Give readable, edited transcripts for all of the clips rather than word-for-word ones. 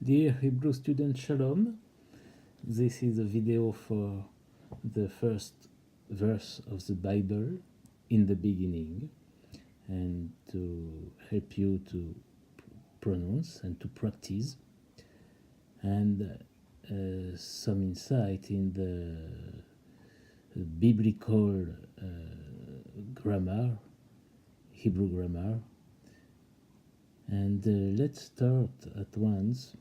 Dear Hebrew student Shalom, this is a video for the first verse of the Bible in the beginning and to help you to pronounce and to practice and some insight in the biblical grammar, Hebrew grammar. And let's start at once.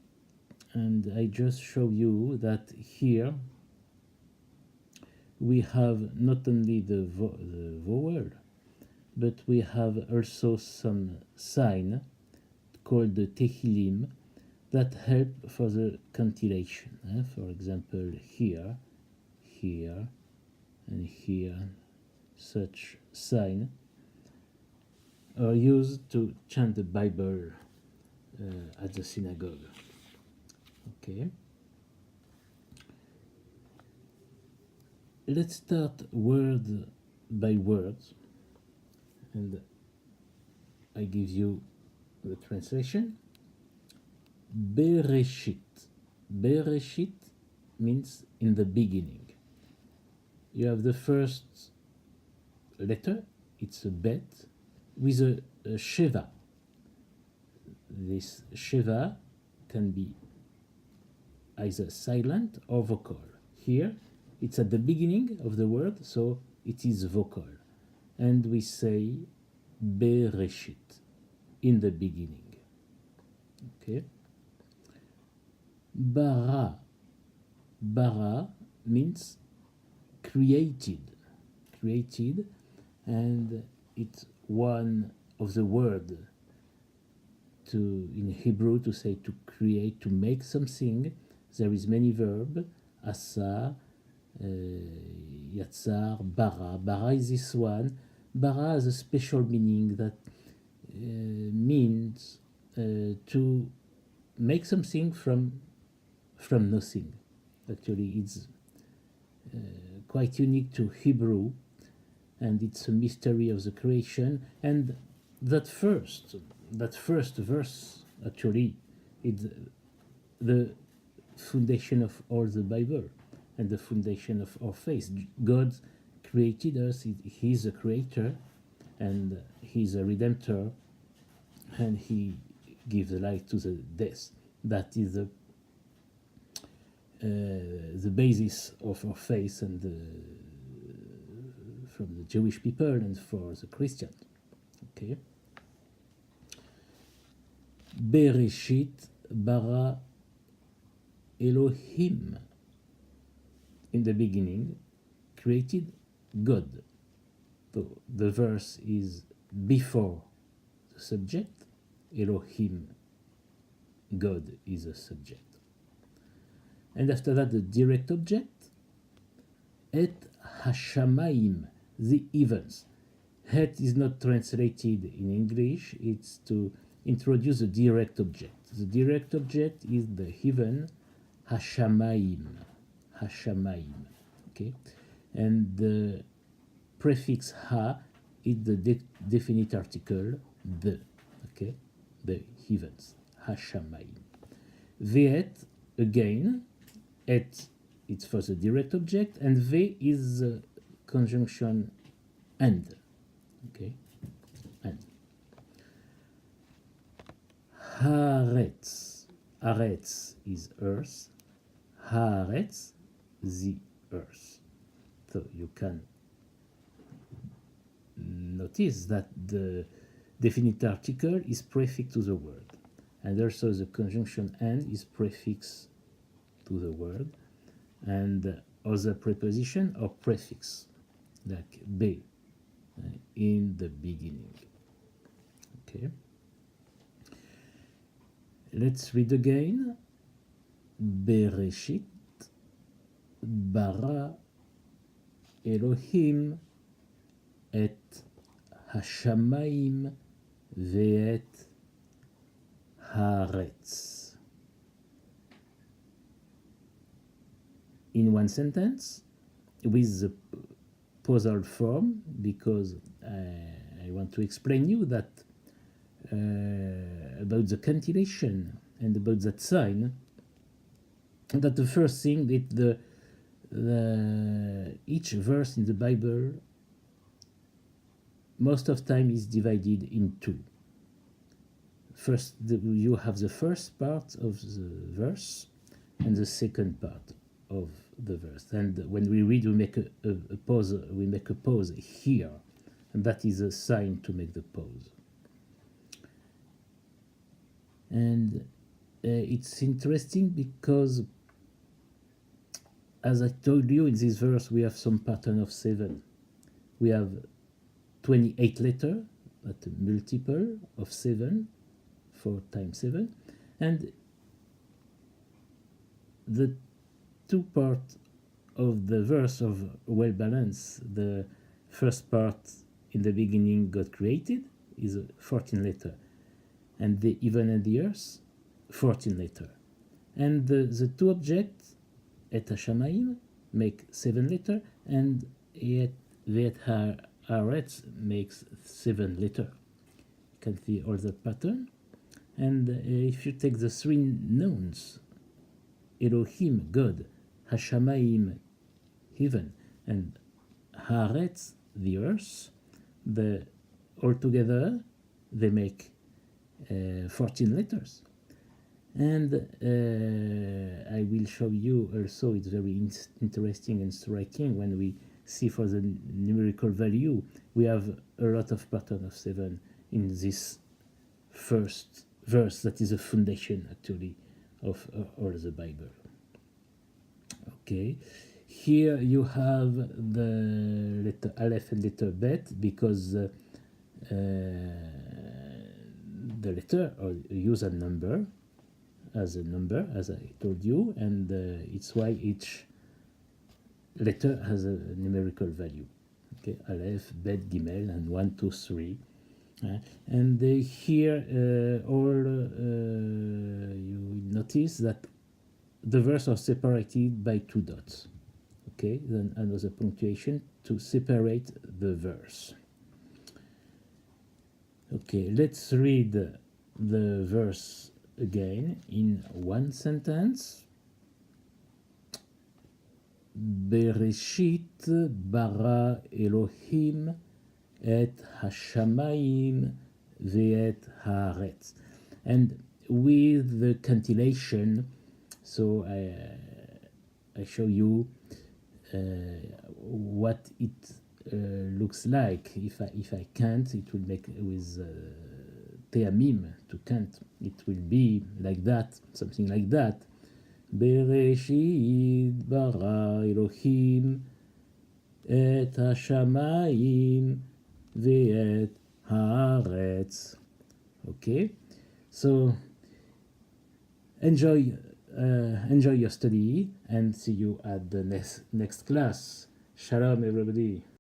And I just show you that here we have not only the vowel, but we have also some sign called the tehillim that help for the cantillation. For example, here, here, and here, such sign are used to chant the Bible at the synagogue. Okay. Let's start word by word, and I give you the translation. Bereshit. Bereshit means in the beginning. You have the first letter, it's a bet, with a sheva. This sheva can be either silent or vocal. Here, it's at the beginning of the word, so it is vocal. And we say Bereshit, in the beginning. Okay? Bara. Bara means created. Created, and it's one of the word in Hebrew to say to create, to make something. There is many verb, asa, yatzar, bara. Bara is this one. Bara has a special meaning that means to make something from nothing. Actually, it's quite unique to Hebrew, and it's a mystery of the creation. And that first verse, actually, it's the foundation of all the Bible and the foundation of our faith. God created us, He's a creator, and He's a redemptor, and He gives life to the death. That is the basis of our faith, and from the Jewish people and for the Christian. Okay. Bereshit bara Elohim. In the beginning, created God. So the verse is before the subject. Elohim, God, is a subject. And after that, the direct object. Et hashamayim, the heavens. Het is not translated in English. It's to introduce the direct object. The direct object is the heaven, hashamayim. Hashamayim. Okay? And the prefix ha is the definite article, the. Okay? The heavens. Hashamayim. Ve'et, again. Et, it's for the direct object, and ve is the conjunction and. Okay? And. Haaretz. Haaretz is earth. Haaretz, the earth. So you can notice that the definite article is prefix to the word, and also the conjunction and is prefix to the word, and other preposition or prefix, like be, in the beginning. Okay. Let's read again. Bereshit bara Elohim et hashamayim ve'et haaretz. In one sentence, with the posal form, because I want to explain you that about the cantillation and about that sign, that the first thing that each verse in the Bible most of time is divided in two. First, you have the first part of the verse and the second part of the verse. And when we read, we make a pause. We make a pause here, and that is a sign to make the pause. And it's interesting because, as I told you, in this verse we have some pattern of 7. We have 28 letters, that's a multiple of 7, 4 times 7, and the two parts of the verse are well balanced. The first part, in the beginning God created, is 14 letters, and the heaven and the earth, 14 letters. And the two objects, et hashamayim, make 7 letters, and et haaretz makes 7 letters. You can see all that pattern. And if you take the 3 nouns, Elohim, God, Hashamayim, heaven, and Haaretz, the earth, altogether they make 14 letters. And I will show you also, it's very interesting and striking when we see for the numerical value, we have a lot of pattern of 7 in this first verse that is a foundation actually of all the Bible. Okay, here you have the letter Aleph and letter Bet, because the letter use a number as I told you, and it's why each letter has a numerical value. Okay, Aleph, Bet, Gimel, and 1, 2, 3. And here you will notice that the verses are separated by 2 dots. Okay, then another punctuation to separate the verse. Okay, let's read the verse again in one sentence. Bereshit bara Elohim et hashamayim ve'et haaretz. And with the cantillation, so I show you what it looks like. If I can't, it will make with teamim to cant. It will be like that, something like that. Bereshit bara Elohim et hashamayim ve'et haaretz. Okay, so enjoy your study and see you at the next class. Shalom, everybody.